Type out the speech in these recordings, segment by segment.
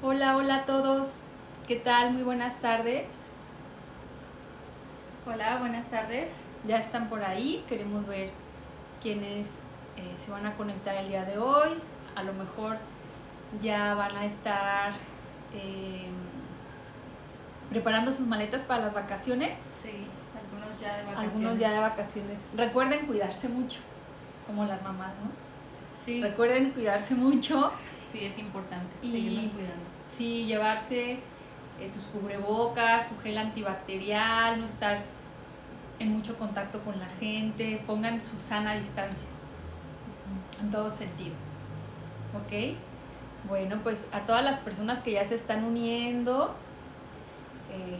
Hola, hola a todos. ¿Qué tal? Muy buenas tardes. Hola, buenas tardes. Ya están por ahí. Queremos ver quiénes se van a conectar el día de hoy. A lo mejor ya van a estar eh, preparando sus maletas para las vacaciones. Sí, algunos ya de Algunos vacaciones. ya de vacaciones. Recuerden cuidarse mucho, como las mamás, ¿no? Sí, Recuerden cuidarse mucho sí, es importante seguirnos y cuidando. sí llevarse sus cubrebocas, su gel antibacterial, no estar en mucho contacto con la gente, pongan su sana distancia en todo sentido, ¿ok? Bueno, pues a todas las personas que ya se están uniendo, eh,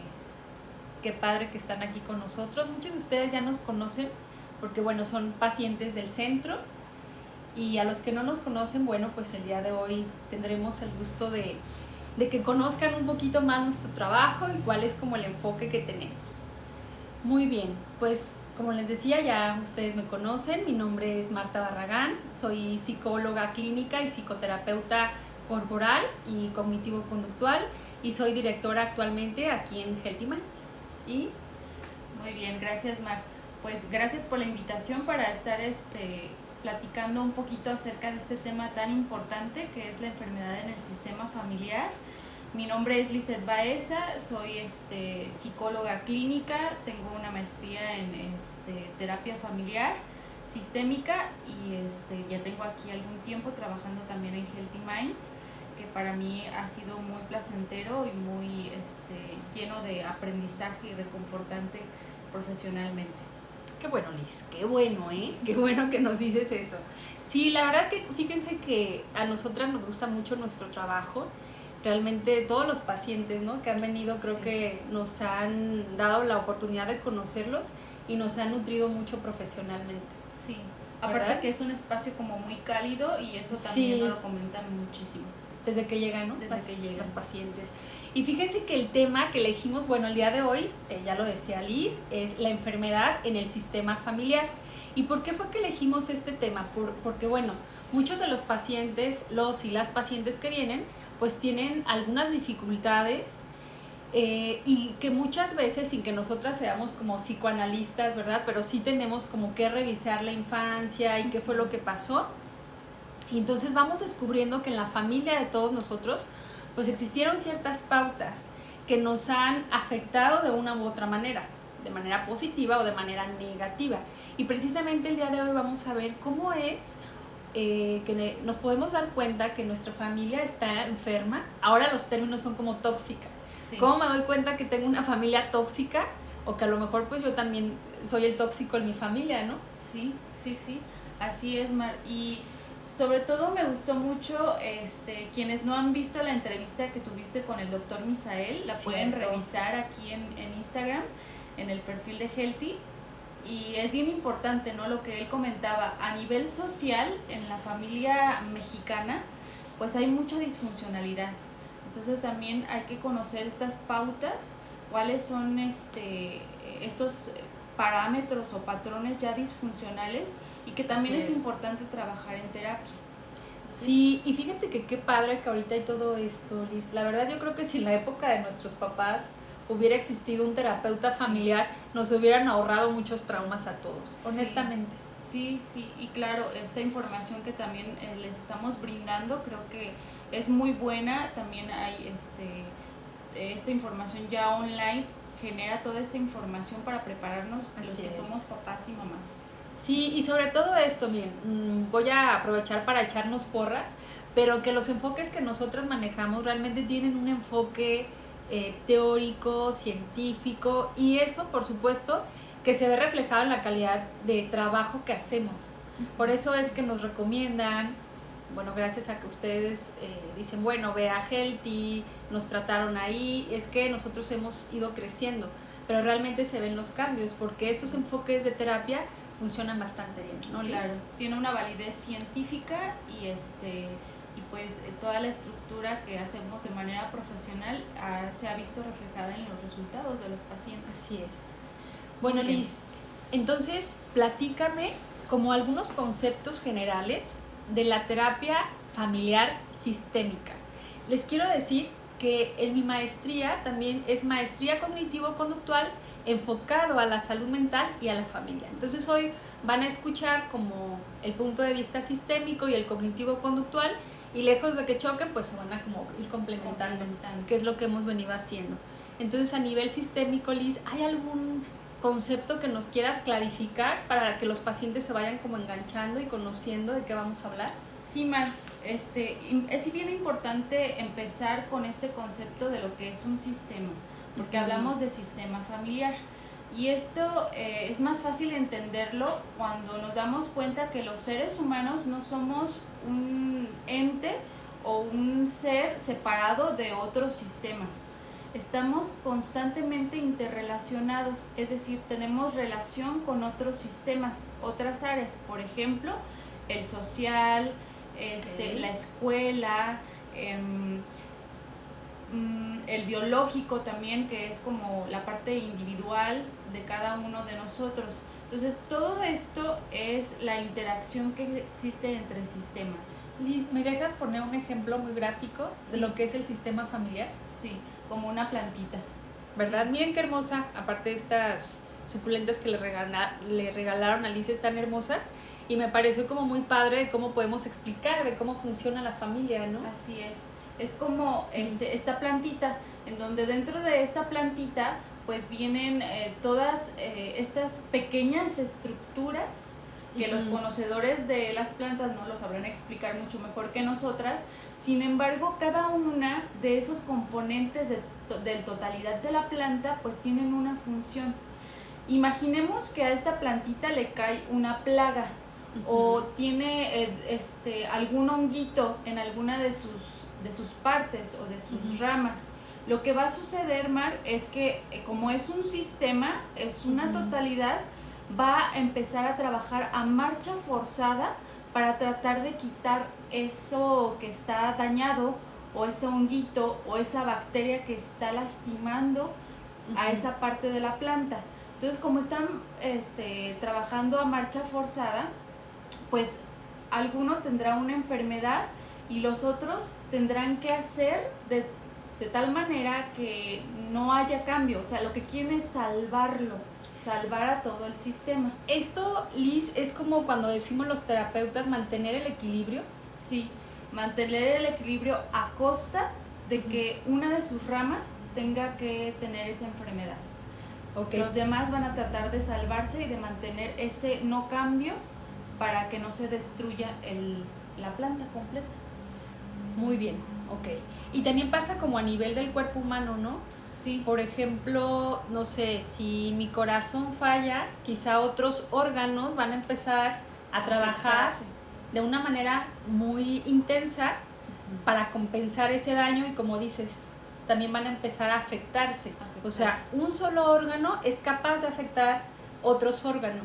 qué padre que están aquí con nosotros. Muchos de ustedes ya nos conocen porque, bueno, son pacientes del centro, y a los que no nos conocen, bueno, pues el día de hoy tendremos el gusto de que conozcan un poquito más nuestro trabajo y cuál es como el enfoque que tenemos. Muy bien, pues como les decía, ya ustedes me conocen, mi nombre es Marta Barragán, soy psicóloga clínica y psicoterapeuta corporal y cognitivo-conductual, y soy directora actualmente aquí en Healthy Minds. Y Muy bien, gracias Mar. Pues gracias por la invitación para estar platicando un poquito acerca de este tema tan importante que es la enfermedad en el sistema familiar. Mi nombre es Lizeth Baeza, soy psicóloga clínica, tengo una maestría en terapia familiar sistémica y ya tengo aquí algún tiempo trabajando también en Healthy Minds, que para mí ha sido muy placentero y muy lleno de aprendizaje y reconfortante profesionalmente. qué bueno, Liz, qué bueno, ¿eh? Qué bueno que nos dices eso. Sí, la verdad que fíjense que a nosotras nos gusta mucho nuestro trabajo. Realmente todos los pacientes, ¿no?, que han venido, creo Sí. que nos han dado la oportunidad de conocerlos y nos han nutrido mucho profesionalmente. Sí, ¿Verdad? aparte que es un espacio como muy cálido y eso también Sí, nos lo comentan muchísimo. desde que llegan, ¿no? Desde que llegan. Los pacientes. Y fíjense que el tema que elegimos, bueno, el día de hoy, ya lo decía Liz, es la enfermedad en el sistema familiar. ¿Y por qué fue que elegimos este tema? Porque, bueno, muchos de los pacientes, los y las pacientes que vienen, pues tienen algunas dificultades, y que muchas veces, sin que nosotras seamos como psicoanalistas, ¿verdad?, pero sí tenemos como que revisar la infancia y qué fue lo que pasó. Y entonces vamos descubriendo que en la familia de todos nosotros pues existieron ciertas pautas que nos han afectado de una u otra manera, de manera positiva o de manera negativa. Y precisamente el día de hoy vamos a ver cómo es que nos podemos dar cuenta que nuestra familia está enferma. Ahora los términos son como tóxica. Sí. ¿Cómo me doy cuenta que tengo una familia tóxica? O que a lo mejor pues yo también soy el tóxico en mi familia, ¿no? Sí, sí, sí, así es, Mar. Y sobre todo me gustó mucho, quienes no han visto la entrevista que tuviste con el doctor Misael, la pueden revisar aquí en Instagram, en el perfil de Healthy. Y es bien importante, ¿no?, lo que él comentaba. A nivel social, en la familia mexicana, pues hay mucha disfuncionalidad. Entonces también hay que conocer estas pautas, cuáles son estos parámetros o patrones ya disfuncionales, y que también es importante trabajar en terapia. Sí, y fíjate que qué padre que ahorita hay todo esto, Liz. La verdad yo creo que si en la época de nuestros papás hubiera existido un terapeuta familiar, nos hubieran ahorrado muchos traumas a todos, honestamente. Sí, sí, y claro, esta información que también les estamos brindando creo que es muy buena. También hay esta información ya online, genera toda esta información para prepararnos los que somos papás y mamás. Sí, y sobre todo esto, miren, voy a aprovechar para echarnos porras, pero que los enfoques que nosotras manejamos realmente tienen un enfoque teórico, científico, y eso, por supuesto, que se ve reflejado en la calidad de trabajo que hacemos. Por eso es que nos recomiendan, bueno, gracias a que ustedes dicen, bueno, ve a Healthy, nos trataron ahí, es que nosotros hemos ido creciendo, pero realmente se ven los cambios, porque estos enfoques de terapia funcionan bastante bien, ¿no, Liz? Claro, tiene una validez científica y pues toda la estructura que hacemos de manera profesional se ha visto reflejada en los resultados de los pacientes. Así es. Bueno, Liz, entonces platícame como algunos conceptos generales de la terapia familiar sistémica. les quiero decir que en mi maestría también es maestría cognitivo-conductual enfocado a la salud mental y a la familia. Entonces hoy van a escuchar como el punto de vista sistémico y el cognitivo-conductual, y lejos de que choquen, pues se van a como ir complementando, que es lo que hemos venido haciendo. Entonces, a nivel sistémico, Liz, ¿hay algún concepto que nos quieras clarificar para que los pacientes se vayan como enganchando y conociendo de qué vamos a hablar? Sí, Mar, es bien importante empezar con este concepto de lo que es un sistema, porque hablamos de sistema familiar. Y esto es más fácil entenderlo cuando nos damos cuenta que los seres humanos no somos un ente o un ser separado de otros sistemas. Estamos constantemente interrelacionados, es decir, tenemos relación con otros sistemas, otras áreas, por ejemplo, el social, la escuela, el biológico también, que es como la parte individual de cada uno de nosotros. Entonces, todo esto es la interacción que existe entre sistemas. Liz, ¿me dejas poner un ejemplo muy gráfico de lo que es el sistema familiar? Sí, como una plantita. ¿Verdad? Sí. Miren qué hermosa, aparte de estas suculentas que le regalaron a Liz, están hermosas, y me pareció como muy padre de cómo podemos explicar de cómo funciona la familia, ¿no? Así es como esta plantita, en donde dentro de esta plantita pues vienen todas estas pequeñas estructuras que los conocedores de las plantas no lo sabrán explicar mucho mejor que nosotras. Sin embargo, cada una de esos componentes de totalidad de la planta pues tienen una función. Imaginemos que a esta plantita le cae una plaga o tiene algún honguito en alguna de sus partes o de sus ramas. Lo que va a suceder, Mar, es que como es un sistema, es una totalidad, va a empezar a trabajar a marcha forzada para tratar de quitar eso que está dañado, o ese honguito o esa bacteria que está lastimando a esa parte de la planta. Entonces, como están trabajando a marcha forzada, pues alguno tendrá una enfermedad y los otros tendrán que hacer de tal manera que no haya cambio. O sea, lo que quieren es salvar a todo el sistema. Esto, Liz, es como cuando decimos los terapeutas mantener el equilibrio. Sí, mantener el equilibrio a costa de que una de sus ramas tenga que tener esa enfermedad. Okay. Los demás van a tratar de salvarse y de mantener ese no cambio para que no se destruya la planta completa. Muy bien, ok. Y también pasa como a nivel del cuerpo humano, ¿no? Sí. Por ejemplo, no sé, si mi corazón falla, quizá otros órganos van a empezar a trabajar de una manera muy intensa para compensar ese daño, y como dices, también van a empezar a afectarse. O sea, un solo órgano es capaz de afectar otros órganos.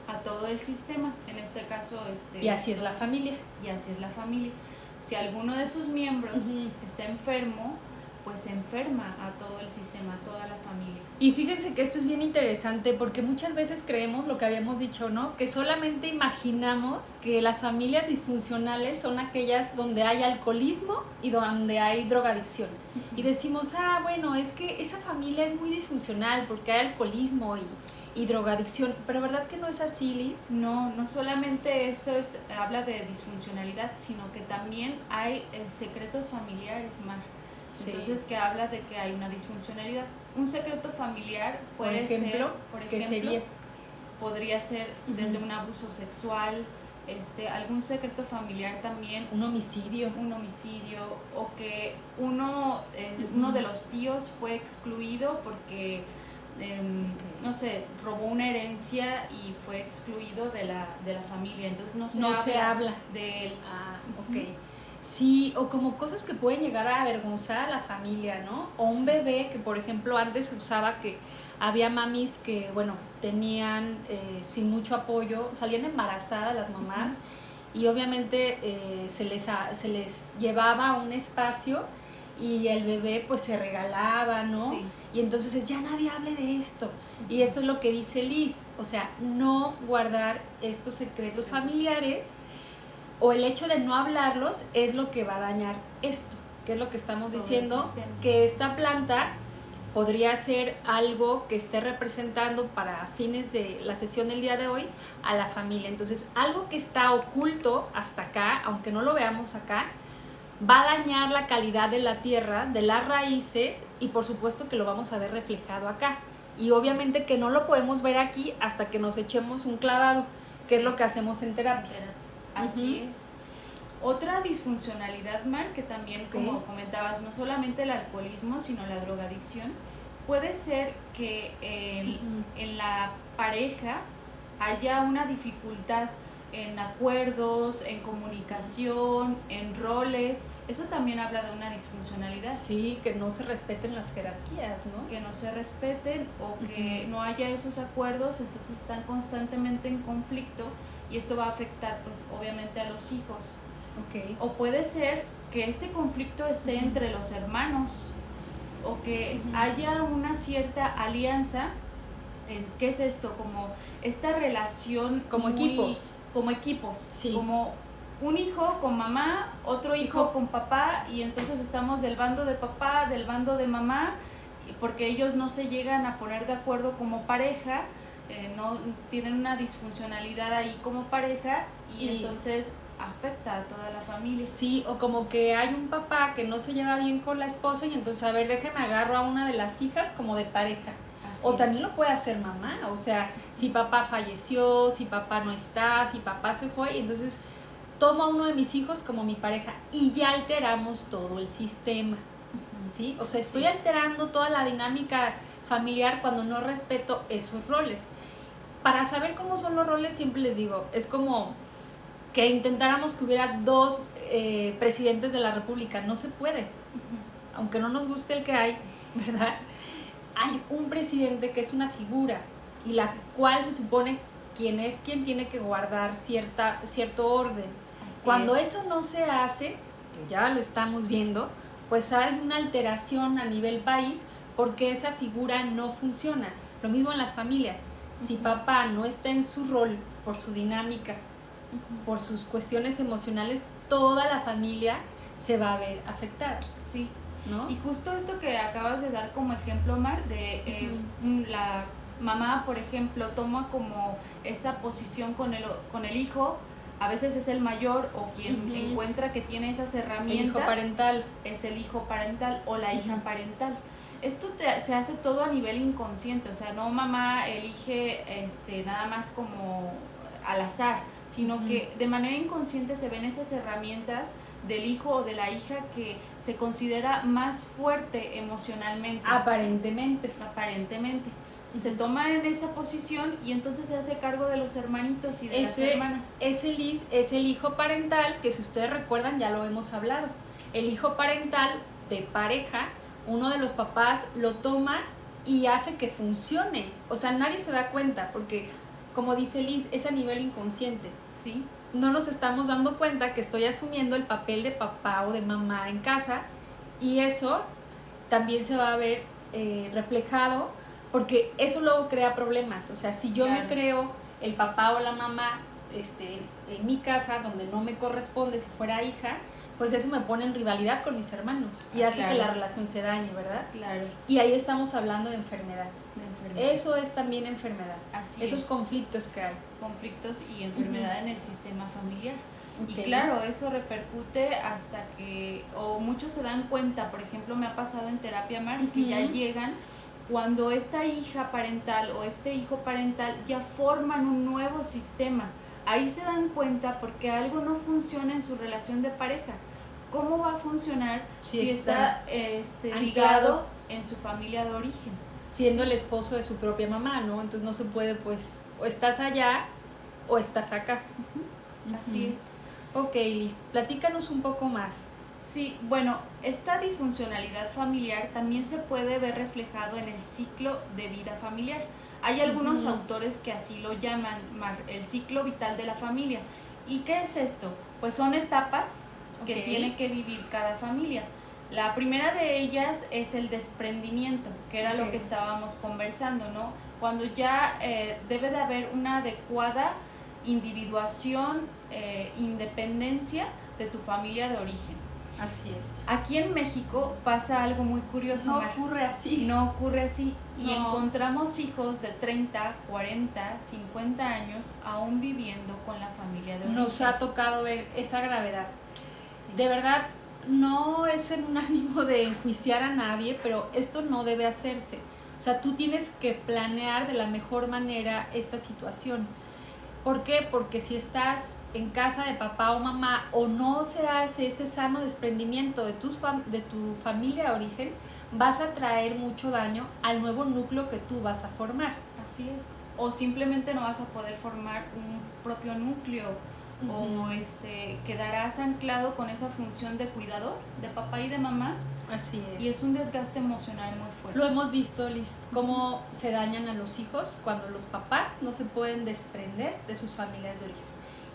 A todo el sistema, en este caso. Y así es la familia. Y así es la familia. Si alguno de sus miembros está enfermo, pues se enferma a todo el sistema, a toda la familia. Y fíjense que esto es bien interesante, porque muchas veces creemos lo que habíamos dicho, ¿no? Que solamente imaginamos que las familias disfuncionales son aquellas donde hay alcoholismo y donde hay drogadicción. Y decimos, bueno, es que esa familia es muy disfuncional porque hay alcoholismo y drogadicción, pero ¿verdad que no es así, Liz? No solamente esto habla de disfuncionalidad, sino que también hay secretos familiares, Mar. Sí. Entonces, que habla de que hay una disfuncionalidad. Un secreto familiar puede ser, por ejemplo, ¿qué sería? Podría ser desde un abuso sexual, algún secreto familiar también. Un homicidio, o que uno de los tíos fue excluido porque no sé, robó una herencia y fue excluido de la familia, entonces no se habla de él. Ok. Sí, o como cosas que pueden llegar a avergonzar a la familia, ¿no? O un bebé que, por ejemplo, antes se usaba que había mamis que, bueno, tenían sin mucho apoyo, salían embarazadas las mamás, y obviamente se les llevaba a un espacio y el bebé pues se regalaba, ¿no? Sí. Y entonces ya nadie hable de esto. Y esto es lo que dice Liz, o sea, no guardar estos secretos familiares, o el hecho de no hablarlos es lo que va a dañar esto. ¿Qué es lo que estamos Todo el diciendo? sistema. Que esta planta podría ser algo que esté representando para fines de la sesión del día de hoy a la familia. Entonces, algo que está oculto hasta acá, aunque no lo veamos acá, va a dañar la calidad de la tierra, de las raíces, y por supuesto que lo vamos a ver reflejado acá. Y obviamente que no lo podemos ver aquí hasta que nos echemos un clavado, que es lo que hacemos en terapia. Así es. Otra disfuncionalidad, Mar, que también, como comentabas, no solamente el alcoholismo, sino la drogadicción, puede ser que en la pareja haya una dificultad en acuerdos, en comunicación, en roles. Eso también habla de una disfuncionalidad. Sí, que no se respeten las jerarquías, ¿no? Que no se respeten o que no haya esos acuerdos, entonces están constantemente en conflicto y esto va a afectar, pues, obviamente a los hijos. Okay. O puede ser que este conflicto esté entre los hermanos o que haya una cierta alianza. ¿Qué es esto? Como esta relación como equipos. Como equipos, sí. Como un hijo con mamá, otro hijo con papá, y entonces estamos del bando de papá, del bando de mamá, porque ellos no se llegan a poner de acuerdo como pareja, no tienen una disfuncionalidad ahí como pareja, y entonces afecta a toda la familia. Sí, o como que hay un papá que no se lleva bien con la esposa y entonces, a ver, déjeme agarro a una de las hijas como de pareja. O también lo puede hacer mamá, o sea, si papá falleció, si papá no está, si papá se fue, y entonces tomo a uno de mis hijos como mi pareja y ya alteramos todo el sistema, ¿sí? O sea, estoy alterando toda la dinámica familiar cuando no respeto esos roles. Para saber cómo son los roles, siempre les digo, es como que intentáramos que hubiera dos presidentes de la República, no se puede, aunque no nos guste el que hay, ¿verdad? Hay un presidente que es una figura y la cual se supone quien tiene que guardar cierto orden. Cuando eso no se hace, que ya lo estamos viendo, pues hay una alteración a nivel país porque esa figura no funciona. Lo mismo en las familias. Si papá no está en su rol por su dinámica, por sus cuestiones emocionales, toda la familia se va a ver afectada. Sí. ¿No? Y justo esto que acabas de dar como ejemplo, Mar, de la mamá, por ejemplo, toma como esa posición con el hijo, a veces es el mayor o quien encuentra que tiene esas herramientas. El hijo parental. Es el hijo parental o la hija parental. Esto se hace todo a nivel inconsciente, o sea, no mamá elige nada más como al azar, sino que de manera inconsciente se ven esas herramientas del hijo o de la hija que se considera más fuerte emocionalmente. Aparentemente. Se toma en esa posición y entonces se hace cargo de los hermanitos y de las hermanas. Es el hijo parental, que si ustedes recuerdan ya lo hemos hablado. El hijo parental de pareja, uno de los papás lo toma y hace que funcione. O sea, nadie se da cuenta porque, como dice Liz, es a nivel inconsciente. Sí. No nos estamos dando cuenta que estoy asumiendo el papel de papá o de mamá en casa y eso también se va a ver reflejado porque eso luego crea problemas. O sea, si yo me creo el papá o la mamá en mi casa donde no me corresponde si fuera hija, pues eso me pone en rivalidad con mis hermanos y hace que la relación se dañe, ¿verdad? Claro. Y ahí estamos hablando de enfermedad. Eso es también enfermedad. Esos conflictos que hay. Conflictos y enfermedad en el sistema familiar. Y claro, eso repercute hasta que, o muchos se dan cuenta, por ejemplo, me ha pasado en terapia, Mar, que ya llegan cuando esta hija parental o este hijo parental ya forman un nuevo sistema. Ahí se dan cuenta porque algo no funciona en su relación de pareja. ¿Cómo va a funcionar si está ligado en su familia de origen? Siendo el esposo de su propia mamá, ¿no? Entonces no se puede, pues, o estás allá o estás acá. Así es. Ok, Liz, platícanos un poco más. Sí, bueno, esta disfuncionalidad familiar también se puede ver reflejado en el ciclo de vida familiar. Hay algunos autores que así lo llaman, el ciclo vital de la familia. ¿Y qué es esto? Pues son etapas que tiene que vivir cada familia. La primera de ellas es el desprendimiento, que era lo que estábamos conversando, ¿no? Cuando ya debe de haber una adecuada individuación, independencia de tu familia de origen. Así es. Aquí en México pasa algo muy curioso. No ocurre así. No ocurre así. Y No. encontramos hijos de 30, 40, 50 años aún viviendo con la familia de origen. Nos ha tocado ver esa gravedad. Sí. De verdad, no es en un ánimo de enjuiciar a nadie, pero esto no debe hacerse. O sea, tú tienes que planear de la mejor manera esta situación. ¿Por qué? Porque si estás en casa de papá o mamá o no se hace ese sano desprendimiento de tu familia de origen, vas a traer mucho daño al nuevo núcleo que tú vas a formar. Así es. O simplemente no vas a poder formar un propio núcleo. O quedarás anclado con esa función de cuidador de papá y de mamá. Así es. Y es un desgaste emocional muy fuerte. Lo hemos visto, Liz, cómo se dañan a los hijos cuando los papás no se pueden desprender de sus familias de origen.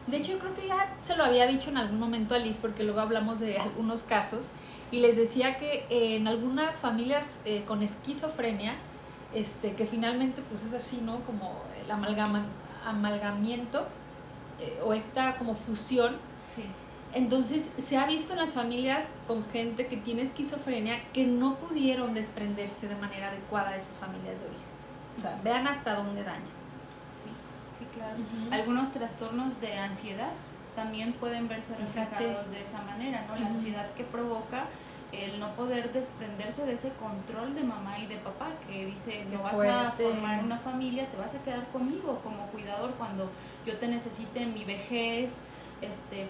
De hecho, yo creo que ya se lo había dicho en algún momento a Liz, porque luego hablamos de algunos casos, y les decía que en algunas familias con esquizofrenia, que finalmente pues es así, ¿no? Como el amalgamiento o esta como fusión. Sí. Entonces se ha visto en las familias con gente que tiene esquizofrenia que no pudieron desprenderse de manera adecuada de sus familias de origen. O sea, vean hasta dónde daña. Sí, sí, claro. Algunos trastornos de ansiedad también pueden verse reflejados de esa manera, ¿no? La ansiedad que provoca el no poder desprenderse de ese control de mamá y de papá, que dice, no vas a formar una familia, te vas a quedar conmigo como cuidador cuando yo te necesite en mi vejez,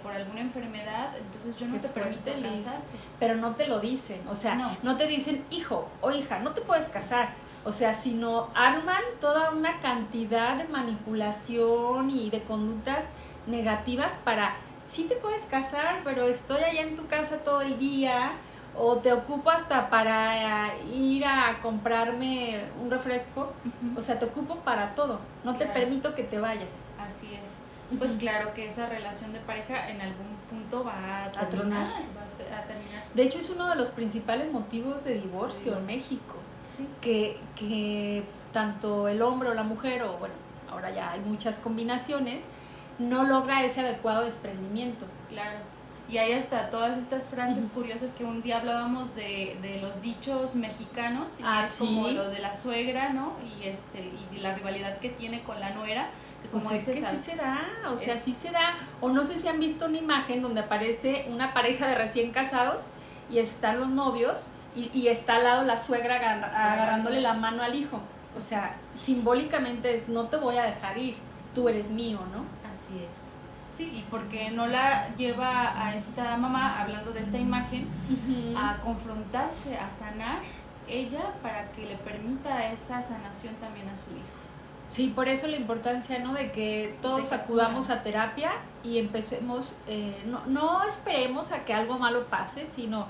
por alguna enfermedad, entonces yo no te permito casarte. Pero no te lo dicen, o sea, no te dicen, hijo o hija, no te puedes casar, o sea, sino arman toda una cantidad de manipulación y de conductas negativas para, sí te puedes casar, pero estoy allá en tu casa todo el día, o te ocupo hasta para ir a comprarme un refresco, o sea, te ocupo para todo, no te permito que te vayas. Así es. Pues claro que esa relación de pareja en algún punto va a terminar. De hecho, es uno de los principales motivos de divorcio en México. Sí. Que tanto el hombre o la mujer, o bueno, ahora ya hay muchas combinaciones, no logra ese adecuado desprendimiento. Claro. Y hay hasta todas estas frases curiosas que un día hablábamos de los dichos mexicanos, y es como lo de la suegra, ¿no? Y la rivalidad que tiene con la nuera. Como pues es que sí se da, o sea, sí se da. O no sé si han visto una imagen donde aparece una pareja de recién casados y están los novios y está al lado la suegra agarrándole la mano al hijo. O sea, simbólicamente es, no te voy a dejar ir, tú eres mío, ¿no? Así es. Sí, y porque no la lleva a esta mamá, hablando de esta imagen, a confrontarse, a sanar ella para que le permita esa sanación también a su hijo. Sí, por eso la importancia, ¿no? De que todos acudamos a terapia y empecemos, no esperemos a que algo malo pase, sino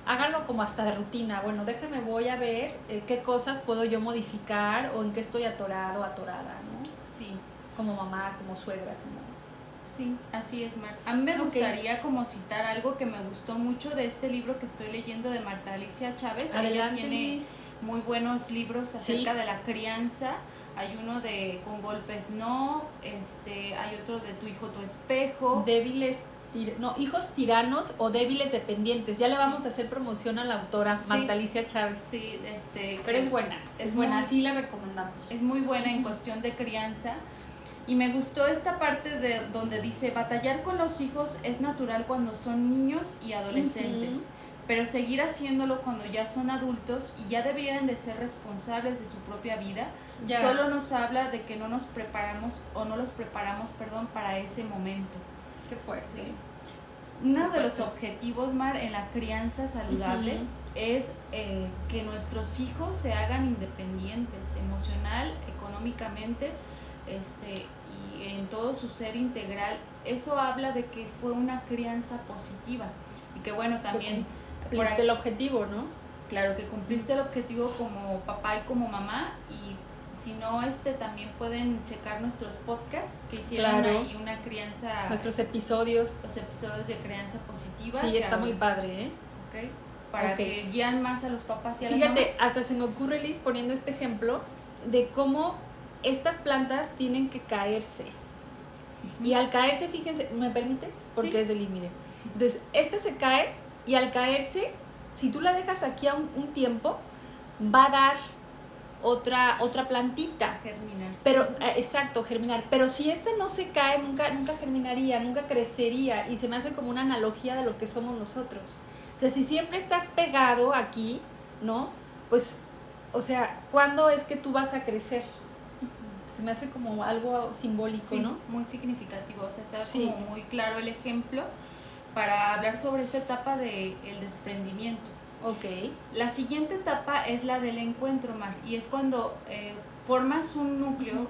háganlo como hasta de rutina. Bueno, déjame, voy a ver qué cosas puedo yo modificar o en qué estoy atorado o atorada, ¿no? Sí. Como mamá, como suegra, como... Sí, así es, Mar. A mí me gustaría como citar algo que me gustó mucho de este libro que estoy leyendo de Marta Alicia Chávez. Adelante, ella tiene Liz. muy buenos libros acerca de la crianza. Hay uno de Con golpes no, hay otro de Tu hijo, tu espejo. Hijos tiranos o débiles dependientes. Ya le vamos a hacer promoción a la autora Marta Alicia Chávez. Sí, pero es buena, sí la recomendamos. Es muy buena en cuestión de crianza. Y me gustó esta parte de donde dice, batallar con los hijos es natural cuando son niños y adolescentes, pero seguir haciéndolo cuando ya son adultos y ya debieran de ser responsables de su propia vida, solo nos habla de que no nos preparamos para ese momento. Qué fuerte. Sí. Uno de los objetivos, Mar, en la crianza saludable es que nuestros hijos se hagan independientes, emocional, económicamente, y en todo su ser integral. Eso habla de que fue una crianza positiva y que bueno, también cumpliste el objetivo, ¿no? Claro, que cumpliste el objetivo como papá y como mamá. Y si no, también pueden checar nuestros podcasts que hicieron ahí una crianza, nuestros episodios, los episodios de crianza positiva. Sí, está muy padre, ¿eh? Okay. Para que guían más a los papás y a las mamás. Fíjate, hasta se me ocurre, Liz, poniendo este ejemplo de cómo estas plantas tienen que caerse. Y al caerse, fíjense, ¿me permites? Porque es de Liz, miren. Entonces, se cae y al caerse, si tú la dejas aquí a un tiempo, va a dar otra plantita. Germinar. Pero, exacto, germinar. Pero si no se cae, nunca germinaría, nunca crecería. Y se me hace como una analogía de lo que somos nosotros. O sea, si siempre estás pegado aquí, ¿no? Pues, o sea, ¿cuándo es que tú vas a crecer? Se me hace como algo simbólico, sí, ¿no? Muy significativo. O sea, está sí. como muy claro el ejemplo para hablar sobre esa etapa del desprendimiento. Ok. La siguiente etapa es la del encuentro, Mar, y es cuando formas un núcleo,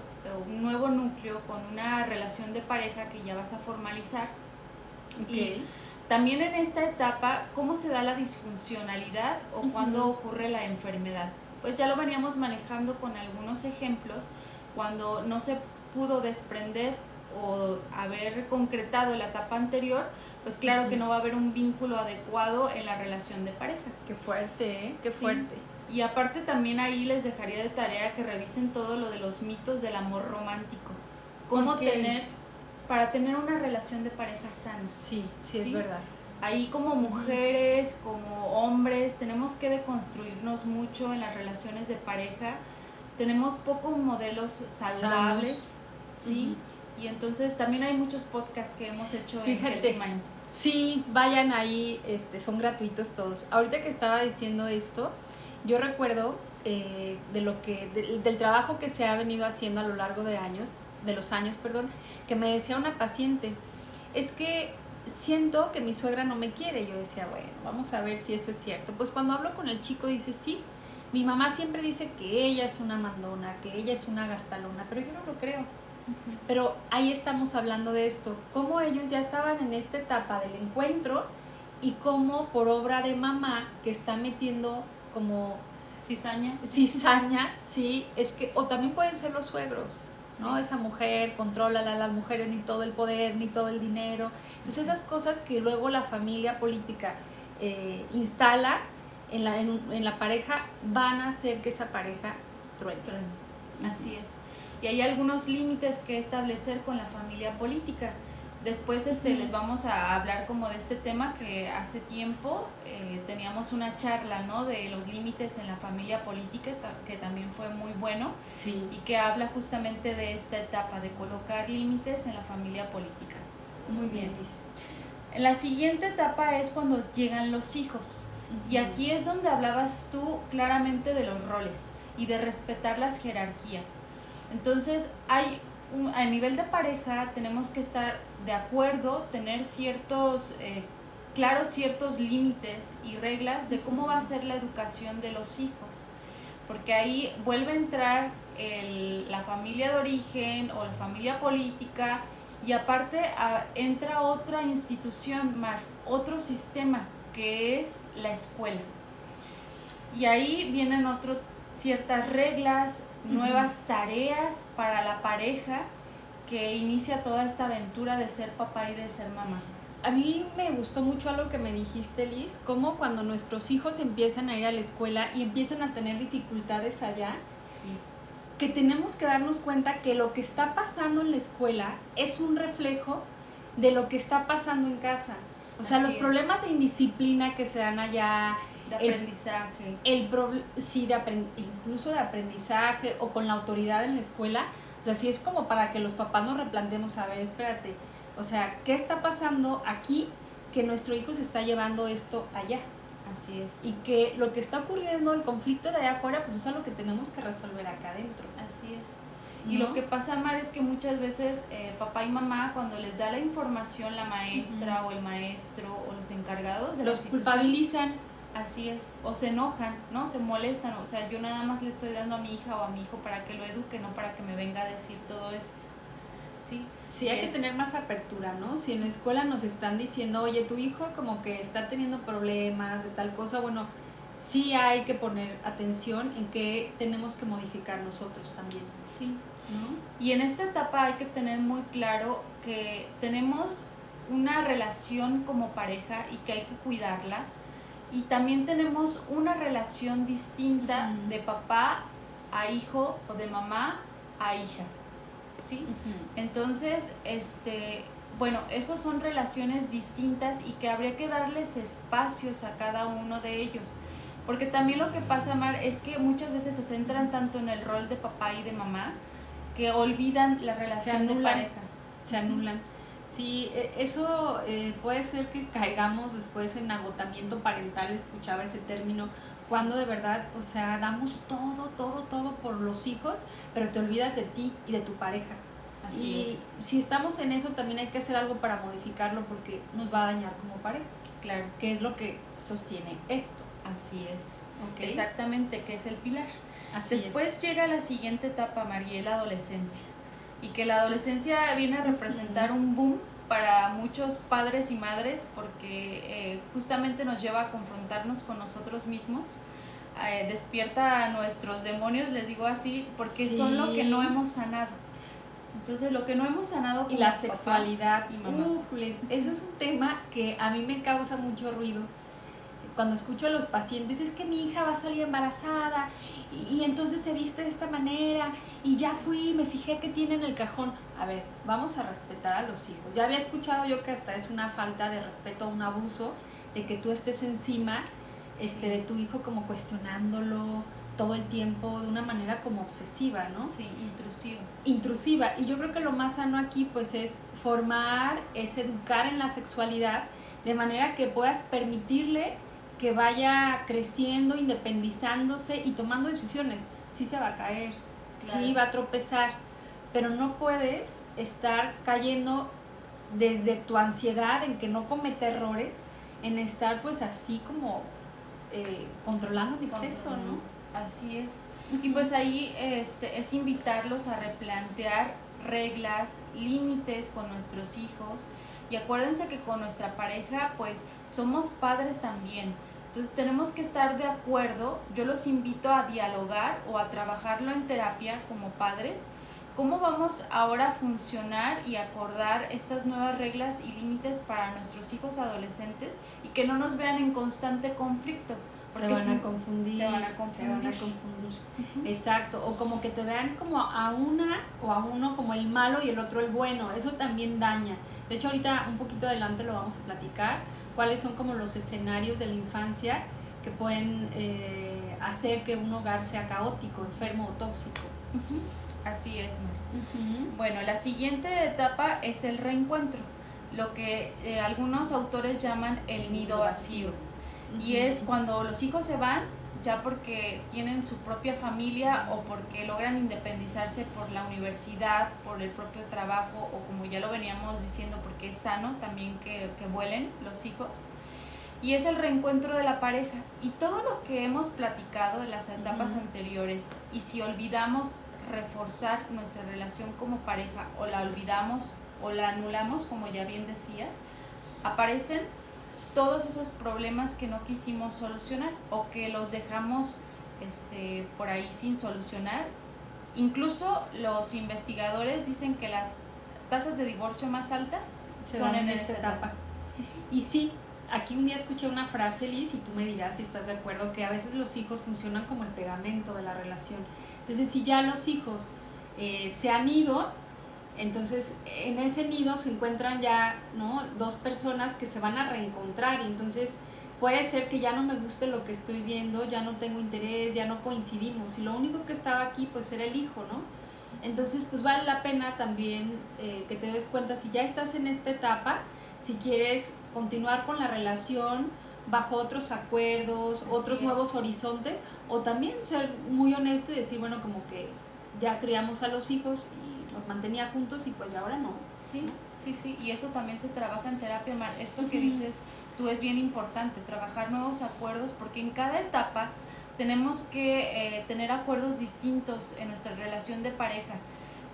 un nuevo núcleo con una relación de pareja que ya vas a formalizar. Okay. Y también en esta etapa, ¿cómo se da la disfuncionalidad o cuándo ocurre la enfermedad? Pues ya lo veníamos manejando con algunos ejemplos, cuando no se pudo desprender o haber concretado la etapa anterior, pues claro que no va a haber un vínculo adecuado en la relación de pareja. Qué fuerte, ¿eh? Qué fuerte. Y aparte también ahí les dejaría de tarea que revisen todo lo de los mitos del amor romántico. Cómo para tener una relación de pareja sana. Sí, es verdad. Ahí como mujeres, como hombres, tenemos que deconstruirnos mucho en las relaciones de pareja. Tenemos pocos modelos saludables, ¿sí? Y entonces también hay muchos podcasts que hemos hecho en Healthy Minds. Sí, vayan ahí, son gratuitos todos. Ahorita que estaba diciendo esto, yo recuerdo del trabajo que se ha venido haciendo a lo largo de los años, que me decía una paciente, es que siento que mi suegra no me quiere. Yo decía, bueno, vamos a ver si eso es cierto. Pues cuando hablo con el chico dice, sí, mi mamá siempre dice que ella es una mandona, que ella es una gastalona, pero yo no lo creo. Pero ahí estamos hablando de esto, cómo ellos ya estaban en esta etapa del encuentro y cómo por obra de mamá que está metiendo como cizaña, sí, es que, o también pueden ser los suegros, ¿no? Sí. Esa mujer controla a las mujeres, ni todo el poder, ni todo el dinero. Entonces esas cosas que luego la familia política instala en la pareja van a hacer que esa pareja truene. Así es. Y hay algunos límites que establecer con la familia política. Después les vamos a hablar como de este tema que hace tiempo teníamos una charla, ¿no? De los límites en la familia política, que también fue muy bueno. Sí. Y que habla justamente de esta etapa, de colocar límites en la familia política. Muy bien, Liz. La siguiente etapa es cuando llegan los hijos. Y aquí es donde hablabas tú claramente de los roles y de respetar las jerarquías. Entonces, a nivel de pareja tenemos que estar de acuerdo, tener claros ciertos límites y reglas de cómo va a ser la educación de los hijos. Porque ahí vuelve a entrar la familia de origen o la familia política y aparte entra otra institución, otro sistema que es la escuela. Y ahí vienen ciertas reglas, nuevas tareas para la pareja que inicia toda esta aventura de ser papá y de ser mamá. A mí me gustó mucho algo que me dijiste, Liz, como cuando nuestros hijos empiezan a ir a la escuela y empiezan a tener dificultades allá, sí, que tenemos que darnos cuenta que lo que está pasando en la escuela es un reflejo de lo que está pasando en casa. O sea, los problemas de indisciplina que se dan allá, de aprendizaje, incluso de aprendizaje o con la autoridad en la escuela. O sea, sí es como para que los papás nos replanteemos, a ver, espérate, o sea, ¿qué está pasando aquí que nuestro hijo se está llevando esto allá? Así es. Y que lo que está ocurriendo, el conflicto de allá afuera, pues eso es lo que tenemos que resolver acá adentro. Así es. Y lo que pasa, Mar, es que muchas veces papá y mamá, cuando les da la información la maestra o el maestro o los encargados de los culpabilizan. Así es, o se enojan, ¿no? Se molestan, o sea, yo nada más le estoy dando a mi hija o a mi hijo para que lo eduque, no para que me venga a decir todo esto. Sí, hay que tener más apertura, ¿no? Si en la escuela nos están diciendo, oye, tu hijo como que está teniendo problemas de tal cosa, bueno, sí hay que poner atención en que tenemos que modificar nosotros también. Sí. ¿No? Y en esta etapa hay que tener muy claro que tenemos una relación como pareja y que hay que cuidarla. Y también tenemos una relación distinta de papá a hijo o de mamá a hija, ¿sí? Entonces, bueno, esos son relaciones distintas y que habría que darles espacios a cada uno de ellos. Porque también lo que pasa, Mar, es que muchas veces se centran tanto en el rol de papá y de mamá que olvidan la relación de pareja. Se anulan. Sí, eso puede ser que caigamos después en agotamiento parental, escuchaba ese término, cuando de verdad, o sea, damos todo por los hijos, pero te olvidas de ti y de tu pareja. Así es. Si estamos en eso, también hay que hacer algo para modificarlo porque nos va a dañar como pareja. Claro. ¿Qué es lo que sostiene esto? Así es. Okay. Exactamente, que es el pilar. Así Después llega la siguiente etapa, María, la adolescencia. Y que la adolescencia viene a representar un boom para muchos padres y madres porque justamente nos lleva a confrontarnos con nosotros mismos, despierta a nuestros demonios, les digo así, porque son lo que no hemos sanado. Entonces, lo que no hemos sanado como y la sexualidad, y mamá. Eso es un tema que a mí me causa mucho ruido. Cuando escucho a los pacientes, es que mi hija va a salir embarazada y entonces se viste de esta manera y ya fui, me fijé que tiene en el cajón. A ver, vamos a respetar a los hijos. Ya había escuchado yo que hasta es una falta de respeto, un abuso, de que tú estés encima de tu hijo como cuestionándolo todo el tiempo de una manera como obsesiva, ¿no? Sí, intrusiva. Y yo creo que lo más sano aquí pues es formar, es educar en la sexualidad de manera que puedas permitirle que vaya creciendo, independizándose y tomando decisiones. Sí se va a caer, claro. Sí va a tropezar, pero no puedes estar cayendo desde tu ansiedad en que no cometa errores, en estar pues así como controlando en exceso, ¿no? Así es. Y pues ahí es invitarlos a replantear reglas, límites con nuestros hijos. Y acuérdense que con nuestra pareja pues somos padres también. Entonces tenemos que estar de acuerdo. Yo los invito a dialogar o a trabajarlo en terapia como padres. ¿Cómo vamos ahora a funcionar y acordar estas nuevas reglas y límites para nuestros hijos adolescentes y que no nos vean en constante conflicto? Se van a confundir. Uh-huh. Exacto, o como que te vean como a una o a uno como el malo y el otro el bueno, eso también daña. De hecho ahorita un poquito adelante lo vamos a platicar, cuáles son como los escenarios de la infancia que pueden hacer que un hogar sea caótico, enfermo o tóxico. Uh-huh. Así es, Mar. Uh-huh. Bueno, la siguiente etapa es el reencuentro, lo que algunos autores llaman el nido vacío. Y es cuando los hijos se van ya porque tienen su propia familia o porque logran independizarse por la universidad, por el propio trabajo o como ya lo veníamos diciendo porque es sano también que vuelen los hijos. Y es el reencuentro de la pareja y todo lo que hemos platicado de las etapas anteriores y si olvidamos reforzar nuestra relación como pareja o la olvidamos o la anulamos como ya bien decías, aparecen todos esos problemas que no quisimos solucionar o que los dejamos por ahí sin solucionar. Incluso los investigadores dicen que las tasas de divorcio más altas son en esta etapa. Y sí, aquí un día escuché una frase, Liz, y tú me dirás si estás de acuerdo, que a veces los hijos funcionan como el pegamento de la relación. Entonces, si ya los hijos se han ido, entonces en ese nido se encuentran ya, ¿no?, dos personas que se van a reencontrar y entonces puede ser que ya no me guste lo que estoy viendo, ya no tengo interés, ya no coincidimos y lo único que estaba aquí pues era el hijo, ¿no? Entonces pues vale la pena también que te des cuenta si ya estás en esta etapa, si quieres continuar con la relación bajo otros acuerdos, así otros nuevos horizontes o también ser muy honesto y decir, bueno, como que ya criamos a los hijos y nos mantenía juntos y pues ya ahora no. Sí, y eso también se trabaja en terapia, Mar. Esto que dices tú es bien importante, trabajar nuevos acuerdos porque en cada etapa tenemos que tener acuerdos distintos en nuestra relación de pareja.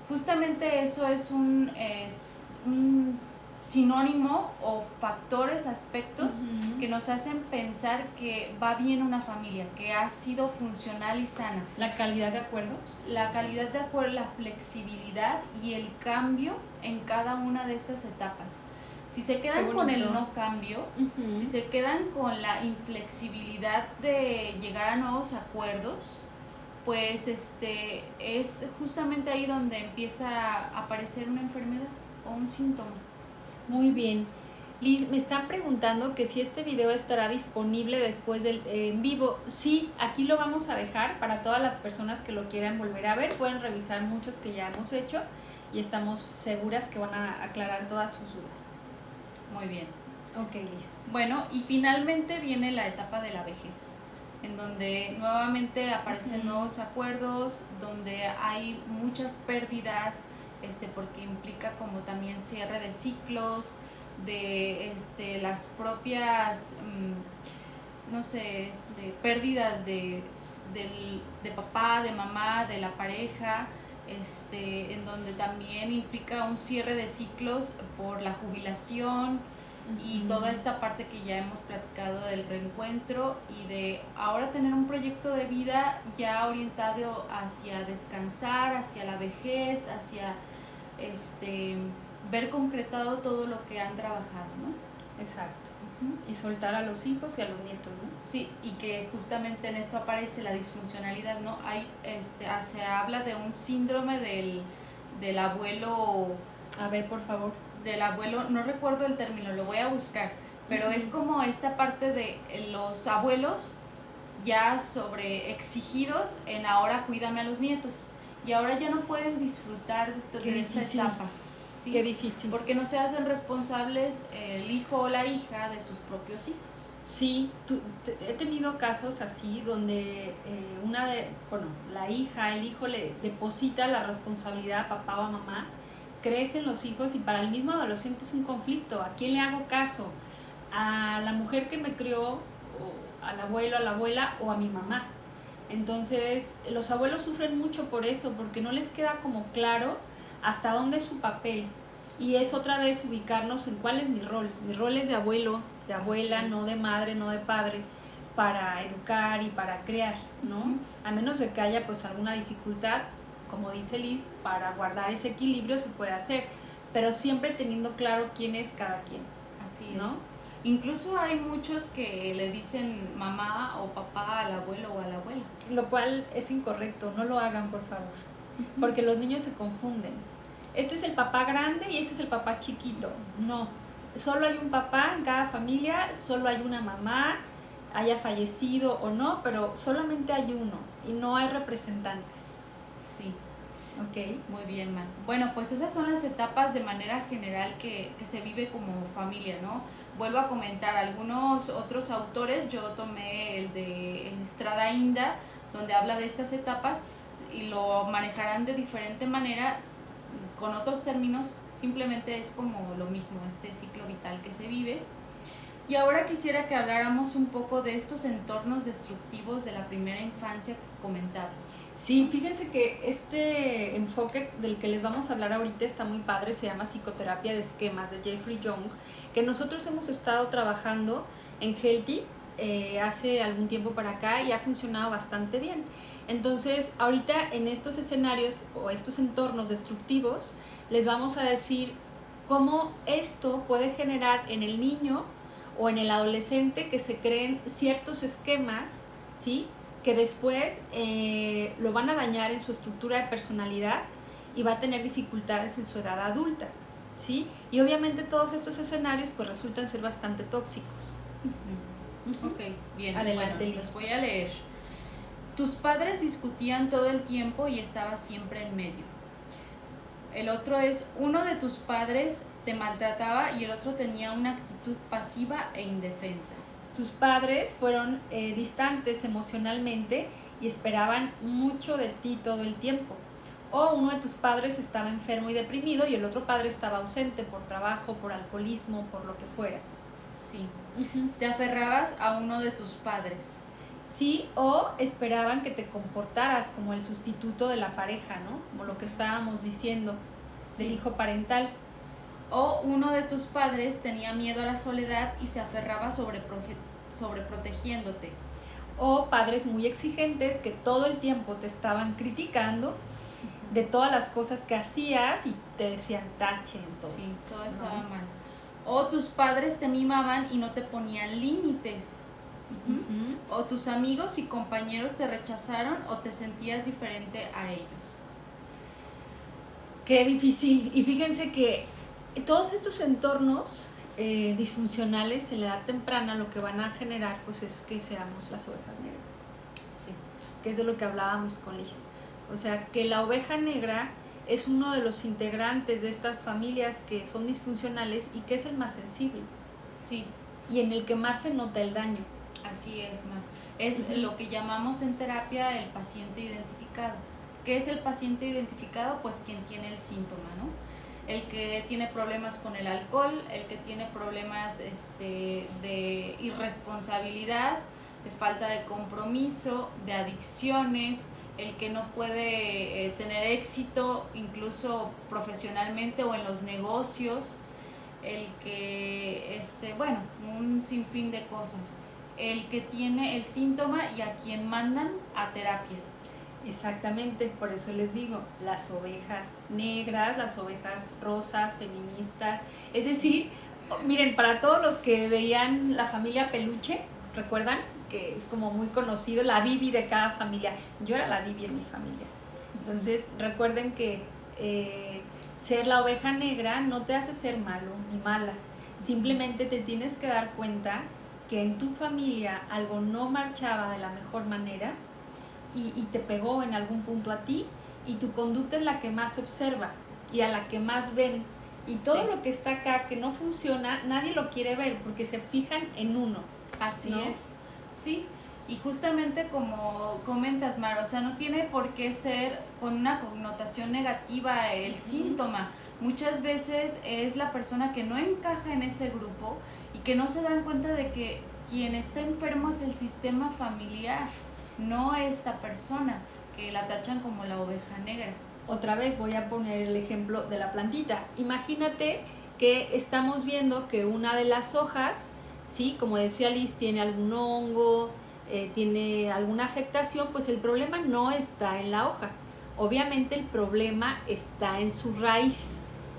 Justamente eso es un sinónimo o factores, aspectos que nos hacen pensar que va bien una familia, que ha sido funcional y sana. ¿La calidad de acuerdos? La calidad de acuerdos, la flexibilidad y el cambio en cada una de estas etapas. Si se quedan con el no cambio, si se quedan con la inflexibilidad de llegar a nuevos acuerdos, pues es justamente ahí donde empieza a aparecer una enfermedad o un síntoma. Muy bien. Liz, me están preguntando que si este video estará disponible después del en vivo. Sí, aquí lo vamos a dejar para todas las personas que lo quieran volver a ver. Pueden revisar muchos que ya hemos hecho y estamos seguras que van a aclarar todas sus dudas. Muy bien. Ok, Liz. Bueno, y finalmente viene la etapa de la vejez, en donde nuevamente aparecen nuevos acuerdos, donde hay muchas pérdidas, porque implica como también cierre de ciclos, de las propias, no sé, pérdidas de papá, de mamá, de la pareja, en donde también implica un cierre de ciclos por la jubilación y toda esta parte que ya hemos platicado del reencuentro y de ahora tener un proyecto de vida ya orientado hacia descansar, hacia la vejez, hacia ver concretado todo lo que han trabajado, ¿no? Exacto. Y soltar a los hijos y a los nietos, ¿no? Sí, y que justamente en esto aparece la disfuncionalidad, ¿no? Hay, se habla de un síndrome del abuelo. A ver, por favor. Del abuelo, no recuerdo el término, lo voy a buscar, pero es como esta parte de los abuelos ya sobre exigidos en ahora cuídame a los nietos, y ahora ya no pueden disfrutar de esta etapa. ¿Sí? Qué difícil. Porque no se hacen responsables el hijo o la hija de sus propios hijos. Sí, he tenido casos así donde la hija, el hijo le deposita la responsabilidad a papá o a mamá, crecen los hijos y para el mismo adolescente es un conflicto. ¿A quién le hago caso? ¿A la mujer que me crió, o al abuelo, a la abuela o a mi mamá? Entonces los abuelos sufren mucho por eso, porque no les queda como claro hasta dónde es su papel, y es otra vez ubicarnos en cuál es mi rol. Mi rol es de abuelo, de abuela, no de madre, no de padre, para educar y para crear, ¿no? A menos de que haya pues alguna dificultad, como dice Liz, para guardar ese equilibrio se puede hacer, pero siempre teniendo claro quién es cada quien. Así ¿no? es. Incluso hay muchos que le dicen mamá o papá al abuelo o a la abuela. Lo cual es incorrecto, no lo hagan, por favor, porque los niños se confunden. Este es el papá grande y este es el papá chiquito. No, solo hay un papá en cada familia, solo hay una mamá, haya fallecido o no, pero solamente hay uno y no hay representantes. Sí. Ok. Muy bien, Man. Bueno, pues esas son las etapas de manera general que se vive como familia, ¿no? Vuelvo a comentar algunos otros autores, yo tomé el de Estrada Inda, donde habla de estas etapas y lo manejarán de diferente manera, con otros términos, simplemente es como lo mismo, este ciclo vital que se vive. Y ahora quisiera que habláramos un poco de estos entornos destructivos de la primera infancia que comentabas. Sí, fíjense que este enfoque del que les vamos a hablar ahorita está muy padre, se llama psicoterapia de esquemas de Jeffrey Young, que nosotros hemos estado trabajando en Healthy hace algún tiempo para acá y ha funcionado bastante bien. Entonces, ahorita en estos escenarios o estos entornos destructivos, les vamos a decir cómo esto puede generar en el niño o en el adolescente que se creen ciertos esquemas, ¿sí?, que después lo van a dañar en su estructura de personalidad y va a tener dificultades en su edad adulta, ¿sí? Y obviamente todos estos escenarios pues resultan ser bastante tóxicos. Ok, bien. Adelante, bueno, Liz. Les voy a leer. Tus padres discutían todo el tiempo y estabas siempre en medio. El otro es, uno de tus padres te maltrataba y el otro tenía una actitud pasiva e indefensa. Tus padres fueron distantes emocionalmente y esperaban mucho de ti todo el tiempo. O uno de tus padres estaba enfermo y deprimido y el otro padre estaba ausente por trabajo, por alcoholismo, por lo que fuera. Sí. Te aferrabas a uno de tus padres. Sí, o esperaban que te comportaras como el sustituto de la pareja, ¿no? Como lo que estábamos diciendo, Sí. del hijo parental. O uno de tus padres tenía miedo a la soledad y se aferraba sobreprotegiéndote. O padres muy exigentes que todo el tiempo te estaban criticando de todas las cosas que hacías y te decían tache en todo. Sí, todo estaba mal. O tus padres te mimaban y no te ponían límites. O tus amigos y compañeros te rechazaron o te sentías diferente a ellos. Qué difícil. Y fíjense que todos estos entornos disfuncionales en la edad temprana lo que van a generar pues es que seamos las ovejas negras, Sí. que es de lo que hablábamos con Liz. O sea, que la oveja negra es uno de los integrantes de estas familias que son disfuncionales y que es el más sensible. Sí. Y en el que más se nota el daño. Así es, Mar. Es lo que llamamos en terapia el paciente identificado. ¿Qué es el paciente identificado? Pues quien tiene el síntoma, ¿no? El que tiene problemas con el alcohol, el que tiene problemas de irresponsabilidad, de falta de compromiso, de adicciones, el que no puede tener éxito incluso profesionalmente o en los negocios, el que, bueno, un sinfín de cosas. El que tiene el síntoma y a quien mandan a terapia. Exactamente, por eso les digo, las ovejas negras, las ovejas rosas, feministas, es decir, miren, para todos los que veían La Familia Peluche, ¿recuerdan? Que es como muy conocido, la Bibi de cada familia. Yo era la Bibi en mi familia. Entonces, recuerden que ser la oveja negra no te hace ser malo ni mala. Simplemente te tienes que dar cuenta que en tu familia algo no marchaba de la mejor manera y te pegó en algún punto a ti, y tu conducta es la que más se observa y a la que más ven. Y todo lo que está acá que no funciona, nadie lo quiere ver porque se fijan en uno. Así ¿no? es, sí. Y justamente como comentas, Mar, o sea, no tiene por qué ser con una connotación negativa el síntoma. Muchas veces es la persona que no encaja en ese grupo y que no se dan cuenta de que quien está enfermo es el sistema familiar, no esta persona, que la tachan como la oveja negra. Otra vez voy a poner el ejemplo de la plantita. Imagínate que estamos viendo que una de las hojas, ¿sí? Como decía Liz, tiene algún hongo, tiene alguna afectación, pues el problema no está en la hoja. Obviamente el problema está en su raíz,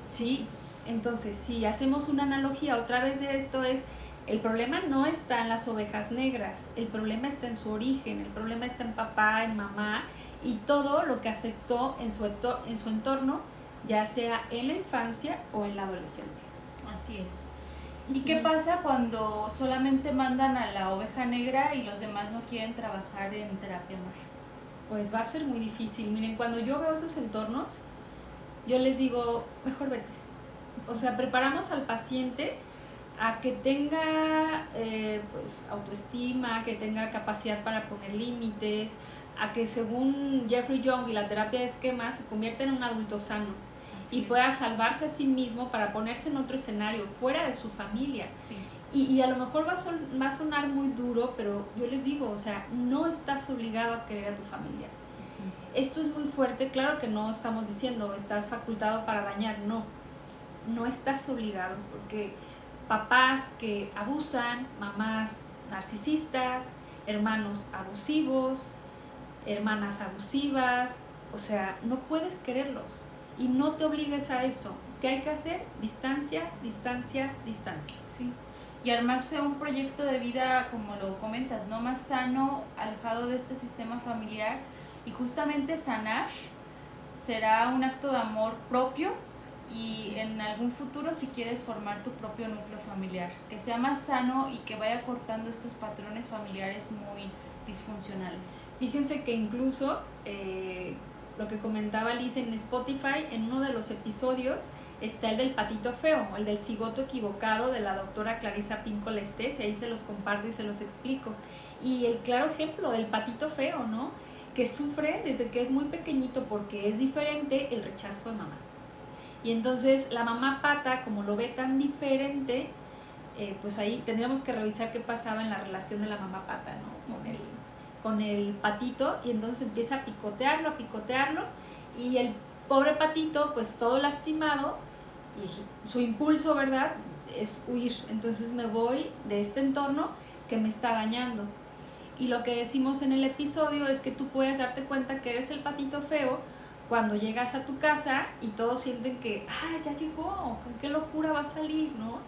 ¿sí? Entonces, si hacemos una analogía otra vez de esto es, el problema no está en las ovejas negras, el problema está en su origen, el problema está en papá, en mamá y todo lo que afectó en su entorno, ya sea en la infancia o en la adolescencia. Así es. ¿Y qué pasa cuando solamente mandan a la oveja negra y los demás no quieren trabajar en terapia, Mar? Pues va a ser muy difícil. Miren, cuando yo veo esos entornos, yo les digo, mejor vete. O sea, preparamos al paciente a que tenga pues autoestima, que tenga capacidad para poner límites, a que según Jeffrey Young y la terapia de esquemas se convierta en un adulto sano. Así y pueda salvarse a sí mismo para ponerse en otro escenario, fuera de su familia. Sí. Y a lo mejor va a sonar muy duro, pero yo les digo, o sea, no estás obligado a querer a tu familia. Esto es muy fuerte, claro que no estamos diciendo estás facultado para dañar, no estás obligado, porque papás que abusan, mamás narcisistas, hermanos abusivos, hermanas abusivas, o sea, no puedes quererlos y no te obligues a eso. ¿Qué hay que hacer? Distancia, distancia, distancia. Sí. Y armarse un proyecto de vida, como lo comentas, ¿no? Más sano, alejado de este sistema familiar, y justamente sanar será un acto de amor propio y en algún futuro si quieres formar tu propio núcleo familiar, que sea más sano y que vaya cortando estos patrones familiares muy disfuncionales. Fíjense que incluso lo que comentaba Liz en Spotify, en uno de los episodios está el del patito feo, el del cigoto equivocado de la doctora Clarisa Pinkola Estés, y ahí se los comparto y se los explico. Y el claro ejemplo del patito feo, ¿no? Que sufre desde que es muy pequeñito porque es diferente el rechazo de mamá. Y entonces la mamá pata, como lo ve tan diferente, pues ahí tendríamos que revisar qué pasaba en la relación de la mamá pata, ¿no? Con el patito, y entonces empieza a picotearlo, y el pobre patito, pues todo lastimado, pues, su impulso, ¿verdad?, es huir. Entonces me voy de este entorno que me está dañando. Y lo que decimos en el episodio es que tú puedes darte cuenta que eres el patito feo cuando llegas a tu casa y todos sienten que, ya llegó, con qué locura va a salir, ¿no?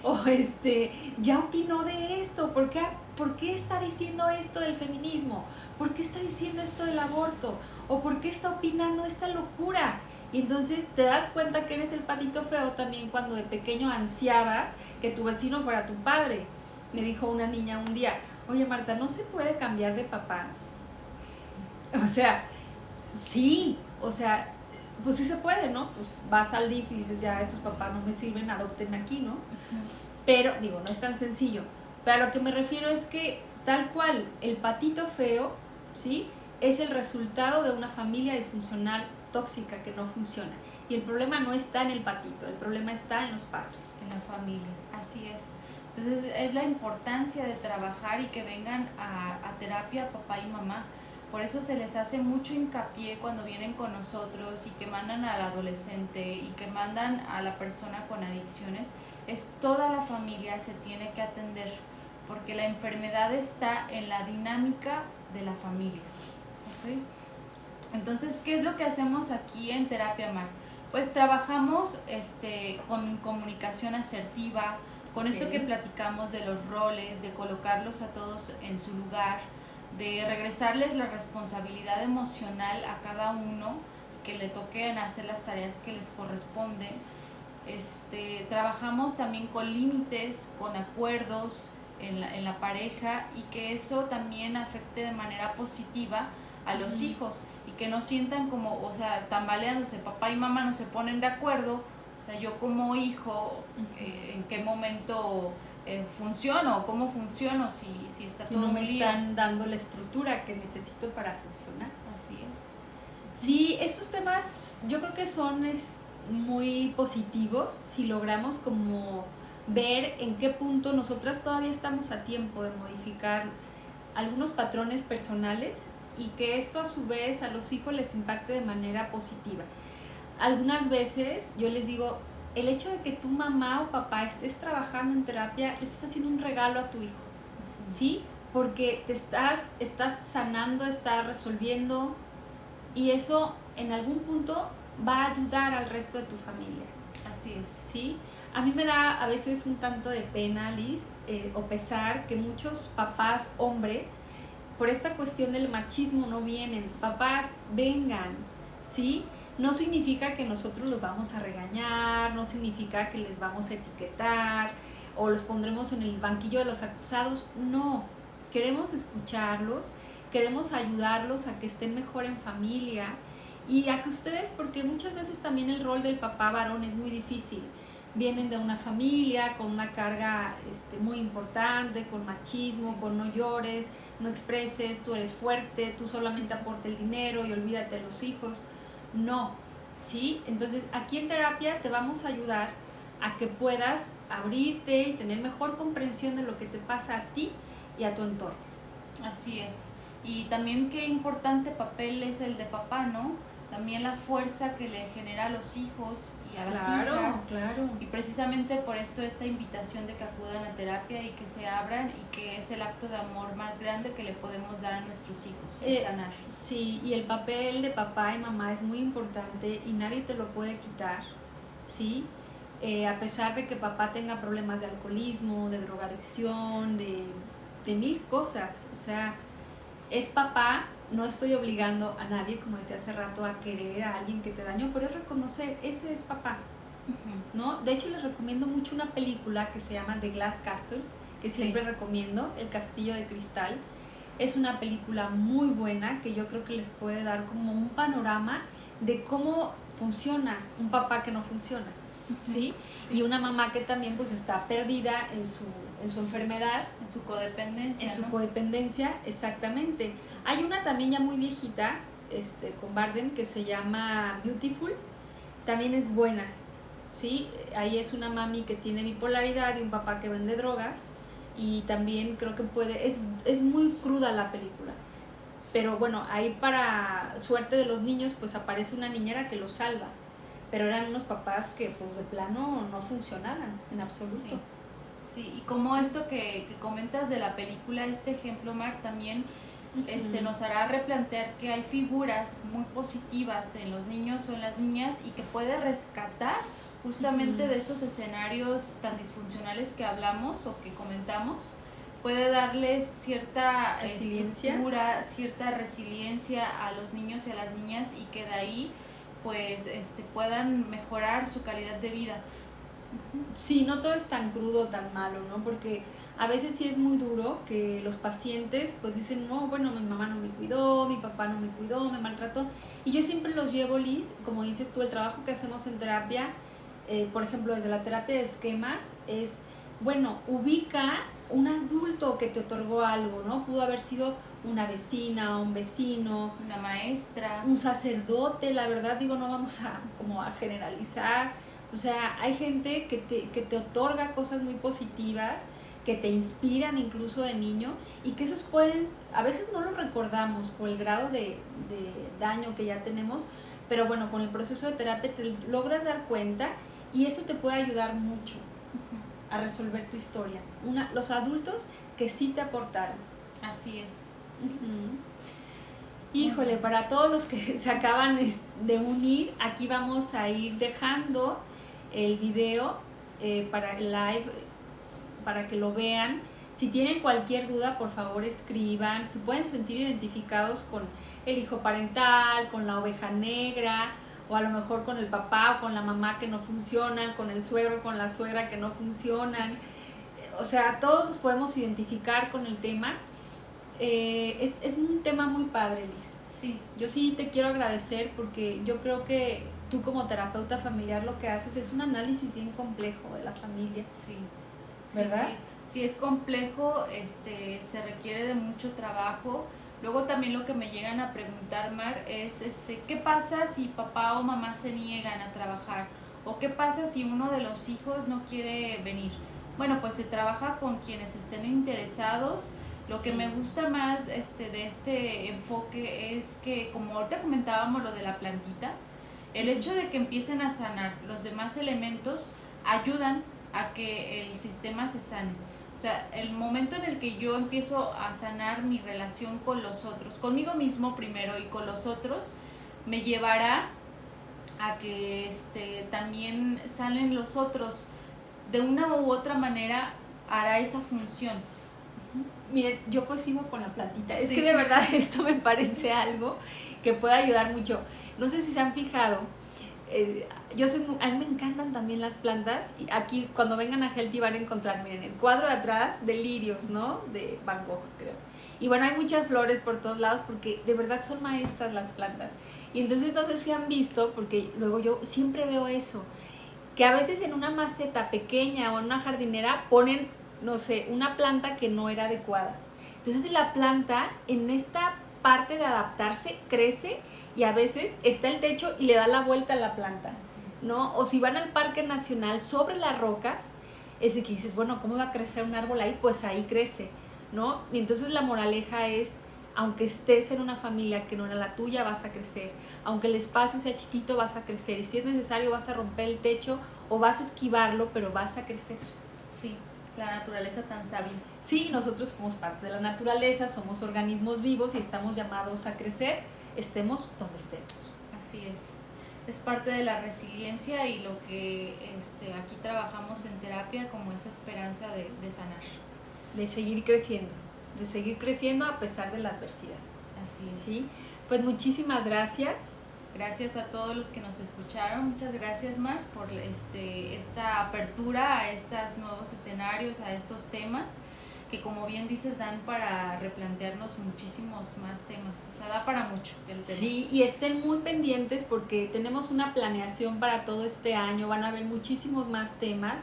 O ya opinó de esto, ¿por qué está diciendo esto del feminismo? ¿Por qué está diciendo esto del aborto? ¿O por qué está opinando esta locura? Y entonces te das cuenta que eres el patito feo también cuando de pequeño ansiabas que tu vecino fuera tu padre. Me dijo una niña un día, oye Marta, ¿no se puede cambiar de papás? O sea, sí, o sea, pues sí se puede, ¿no? Pues vas al DIF y dices, ya, estos papás no me sirven, adóptenme aquí, ¿no? Pero, digo, no es tan sencillo. Pero a lo que me refiero es que tal cual, el patito feo, ¿sí? Es el resultado de una familia disfuncional tóxica que no funciona. Y el problema no está en el patito, el problema está en los padres. En la familia, así es. Entonces es la importancia de trabajar y que vengan a terapia papá y mamá. Por eso se les hace mucho hincapié cuando vienen con nosotros y que mandan al adolescente y que mandan a la persona con adicciones. Es toda la familia se tiene que atender porque la enfermedad está en la dinámica de la familia. ¿Okay? Entonces, ¿qué es lo que hacemos aquí en Terapia Mar? Pues trabajamos con comunicación asertiva, con esto que platicamos de los roles, de colocarlos a todos en su lugar, de regresarles la responsabilidad emocional a cada uno, que le toquen hacer las tareas que les corresponden. Trabajamos también con límites, con acuerdos en la pareja y que eso también afecte de manera positiva a los hijos y que no sientan como, o sea, tambaleándose, papá y mamá no se ponen de acuerdo, o sea, yo como hijo, en qué momento funciono, cómo funciono, si está todo no me bien. están dando la estructura que necesito para funcionar. Así es. Sí, estos temas yo creo que son muy positivos si logramos como ver en qué punto nosotras todavía estamos a tiempo de modificar algunos patrones personales y que esto a su vez a los hijos les impacte de manera positiva. Algunas veces yo les digo, el hecho de que tu mamá o papá estés trabajando en terapia, le estás haciendo un regalo a tu hijo, ¿sí? Porque te estás sanando, estás resolviendo y eso en algún punto va a ayudar al resto de tu familia. Así es. ¿Sí? A mí me da a veces un tanto de pena, Liz, o pesar que muchos papás hombres por esta cuestión del machismo no vienen. Papás, vengan, ¿sí? No significa que nosotros los vamos a regañar, no significa que les vamos a etiquetar o los pondremos en el banquillo de los acusados. No, queremos escucharlos, queremos ayudarlos a que estén mejor en familia y a que ustedes, porque muchas veces también el rol del papá varón es muy difícil. Vienen de una familia con una carga muy importante, con machismo, con no llores, no expreses, tú eres fuerte, tú solamente aporta el dinero y olvídate de los hijos. No, ¿sí? Entonces aquí en terapia te vamos a ayudar a que puedas abrirte y tener mejor comprensión de lo que te pasa a ti y a tu entorno. Así es. Y también qué importante papel es el de papá, ¿no? También la fuerza que le genera a los hijos y a las hijas. Claro. Y precisamente por esto esta invitación de que acudan a terapia y que se abran y que es el acto de amor más grande que le podemos dar a nuestros hijos, el sanar. Sí, y el papel de papá y mamá es muy importante y nadie te lo puede quitar, ¿sí? A pesar de que papá tenga problemas de alcoholismo, de drogadicción, de mil cosas, o sea, es papá. No estoy obligando a nadie, como decía hace rato, a querer a alguien que te dañó, pero es reconocer, ese es papá, ¿no? De hecho, les recomiendo mucho una película que se llama The Glass Castle, que siempre recomiendo, El Castillo de Cristal. Es una película muy buena que yo creo que les puede dar como un panorama de cómo funciona un papá que no funciona, ¿sí? Y una mamá que también pues está perdida en su enfermedad. En su codependencia, En su ¿no? codependencia, exactamente. Hay una también ya muy viejita, con Bardem, que se llama Beautiful, también es buena, ¿sí? Ahí es una mami que tiene bipolaridad y un papá que vende drogas, y también creo que es muy cruda la película, pero bueno, ahí para suerte de los niños, pues aparece una niñera que los salva, pero eran unos papás que pues de plano no funcionaban en absoluto. Sí, y como esto que comentas de la película, este ejemplo, Mar, también nos hará replantear que hay figuras muy positivas en los niños o en las niñas y que puede rescatar justamente de estos escenarios tan disfuncionales que hablamos o que comentamos, puede darles cierta estructura, cierta resiliencia a los niños y a las niñas y que de ahí pues puedan mejorar su calidad de vida. Sí, no todo es tan crudo, tan malo, ¿no? Porque a veces sí es muy duro que los pacientes pues dicen, no, bueno, mi mamá no me cuidó, mi papá no me cuidó, me maltrató. Y yo siempre los llevo, Liz, como dices tú, el trabajo que hacemos en terapia, por ejemplo, desde la terapia de esquemas, es, bueno, ubica un adulto que te otorgó algo, ¿no? Pudo haber sido una vecina, un vecino, una maestra, un sacerdote, la verdad, digo, no vamos a como a generalizar. O sea, hay gente que te otorga cosas muy positivas, que te inspiran incluso de niño, y que esos pueden, a veces no los recordamos por el grado de daño que ya tenemos, pero bueno, con el proceso de terapia te logras dar cuenta y eso te puede ayudar mucho a resolver tu historia. Los adultos que sí te aportaron. Así es. Sí. Híjole, para todos los que se acaban de unir, aquí vamos a ir dejando el video para el live, para que lo vean. Si tienen cualquier duda, por favor escriban. Si pueden sentir identificados con el hijo parental, con la oveja negra, o a lo mejor con el papá o con la mamá que no funcionan, con el suegro, con la suegra que no funcionan. O sea, todos nos podemos identificar con el tema. Es un tema muy padre, Liz. Sí. Yo sí te quiero agradecer porque yo creo que tú como terapeuta familiar lo que haces es un análisis bien complejo de la familia. Sí. ¿Verdad? Sí, es complejo, se requiere de mucho trabajo. Luego también lo que me llegan a preguntar, Mar, es ¿qué pasa si papá o mamá se niegan a trabajar? ¿O qué pasa si uno de los hijos no quiere venir? Bueno, pues se trabaja con quienes estén interesados. Lo que me gusta más de este enfoque es que, como ahorita comentábamos lo de la plantita, el hecho de que empiecen a sanar los demás elementos ayudan a que el sistema se sane. O sea, el momento en el que yo empiezo a sanar mi relación con los otros, conmigo mismo primero y con los otros, me llevará a que también salen los otros. De una u otra manera hará esa función. Miren, yo pues sigo con la plantita. Es que de verdad esto me parece algo que puede ayudar mucho. No sé si se han fijado, a mí me encantan también las plantas. Y aquí cuando vengan a Healthy van a encontrar, miren, el cuadro de atrás de lirios, ¿no? De Van Gogh, creo. Y bueno, hay muchas flores por todos lados porque de verdad son maestras las plantas. Y entonces no sé si han visto, porque luego yo siempre veo eso, que a veces en una maceta pequeña o en una jardinera ponen, no sé, una planta que no era adecuada. Entonces la planta en esta parte de adaptarse crece y a veces está el techo y le da la vuelta a la planta, ¿no? O si van al Parque Nacional sobre las rocas, es de que dices, bueno, ¿cómo va a crecer un árbol ahí? Pues ahí crece, ¿no? Y entonces la moraleja es, aunque estés en una familia que no era la tuya, vas a crecer. Aunque el espacio sea chiquito, vas a crecer. Y si es necesario, vas a romper el techo o vas a esquivarlo, pero vas a crecer. Sí, la naturaleza tan sabia. Sí, nosotros somos parte de la naturaleza, somos organismos vivos y estamos llamados a crecer, estemos donde estemos. Así es. Es parte de la resiliencia y lo que aquí trabajamos en terapia como esa esperanza de sanar. De seguir creciendo a pesar de la adversidad. Así es. ¿Sí? Pues muchísimas gracias. Gracias a todos los que nos escucharon. Muchas gracias, Mar, por esta apertura a estos nuevos escenarios, a estos temas que, como bien dices, dan para replantearnos muchísimos más temas. O sea, da para mucho el tema. Sí, y estén muy pendientes porque tenemos una planeación para todo este año. Van a haber muchísimos más temas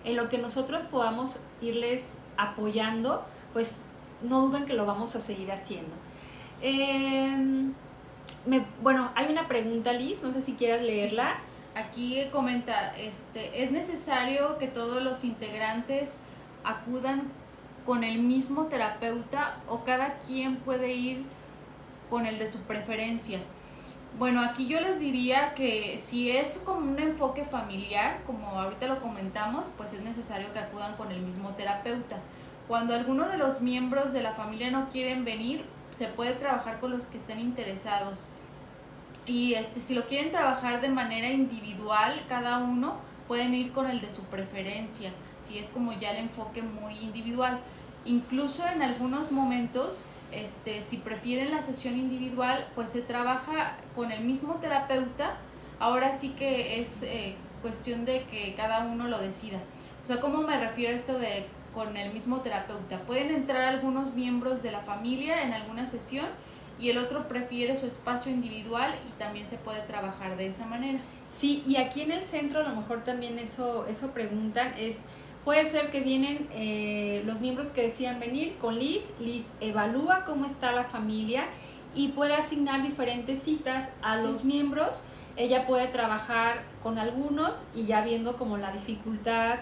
en lo que nosotros podamos irles apoyando, pues no duden que lo vamos a seguir haciendo. Bueno, hay una pregunta, Liz, no sé si quieras leerla. Sí. Aquí comenta, ¿es necesario que todos los integrantes acudan con el mismo terapeuta o cada quien puede ir con el de su preferencia? Bueno, aquí yo les diría que si es como un enfoque familiar, como ahorita lo comentamos, pues es necesario que acudan con el mismo terapeuta. Cuando alguno de los miembros de la familia no quieren venir, se puede trabajar con los que estén interesados. Y si lo quieren trabajar de manera individual, cada uno pueden ir con el de su preferencia, si es como ya el enfoque muy individual. Incluso en algunos momentos, si prefieren la sesión individual, pues se trabaja con el mismo terapeuta, ahora sí que es cuestión de que cada uno lo decida. O sea, ¿cómo me refiero a esto de con el mismo terapeuta? Pueden entrar algunos miembros de la familia en alguna sesión y el otro prefiere su espacio individual y también se puede trabajar de esa manera. Sí, y aquí en el centro a lo mejor también eso preguntan, puede ser que vienen los miembros que decían venir con Liz evalúa cómo está la familia y puede asignar diferentes citas a los miembros, ella puede trabajar con algunos y ya viendo como la dificultad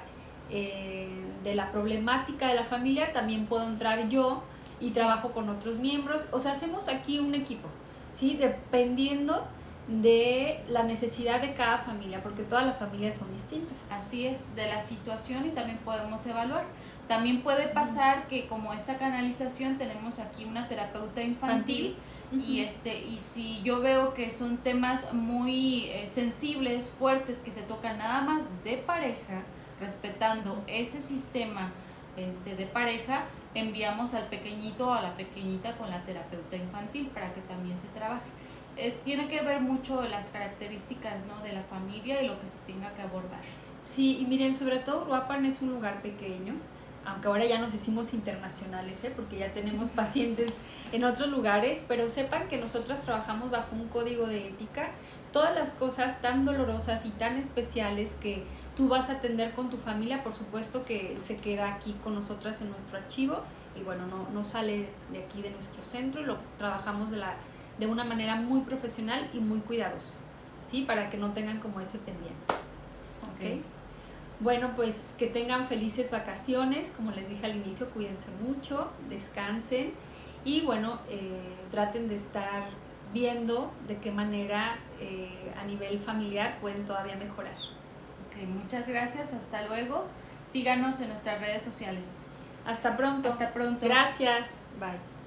de la problemática de la familia, también puedo entrar yo y trabajo con otros miembros, o sea, hacemos aquí un equipo, ¿sí? Dependiendo de la necesidad de cada familia, porque todas las familias son distintas. Así es, de la situación, y también podemos evaluar. También puede pasar que como esta canalización tenemos aquí una terapeuta infantil. Y si yo veo que son temas muy sensibles, fuertes, que se tocan nada más de pareja, respetando ese sistema de pareja, enviamos al pequeñito o a la pequeñita con la terapeuta infantil para que también se trabaje. Tiene que ver mucho las características, ¿no?, de la familia y lo que se tenga que abordar. Sí, y miren, sobre todo Uruapan es un lugar pequeño, aunque ahora ya nos hicimos internacionales, porque ya tenemos pacientes en otros lugares, pero sepan que nosotras trabajamos bajo un código de ética. Todas las cosas tan dolorosas y tan especiales que tú vas a atender con tu familia, por supuesto que se queda aquí con nosotras en nuestro archivo y bueno, no sale de aquí de nuestro centro, lo trabajamos de una manera muy profesional y muy cuidadosa, ¿sí? Para que no tengan como ese pendiente. ¿Ok? Bueno, pues que tengan felices vacaciones, como les dije al inicio, cuídense mucho, descansen y bueno, traten de estar viendo de qué manera a nivel familiar pueden todavía mejorar. Ok, muchas gracias, hasta luego. Síganos en nuestras redes sociales. Hasta pronto. Hasta pronto. Gracias. Bye.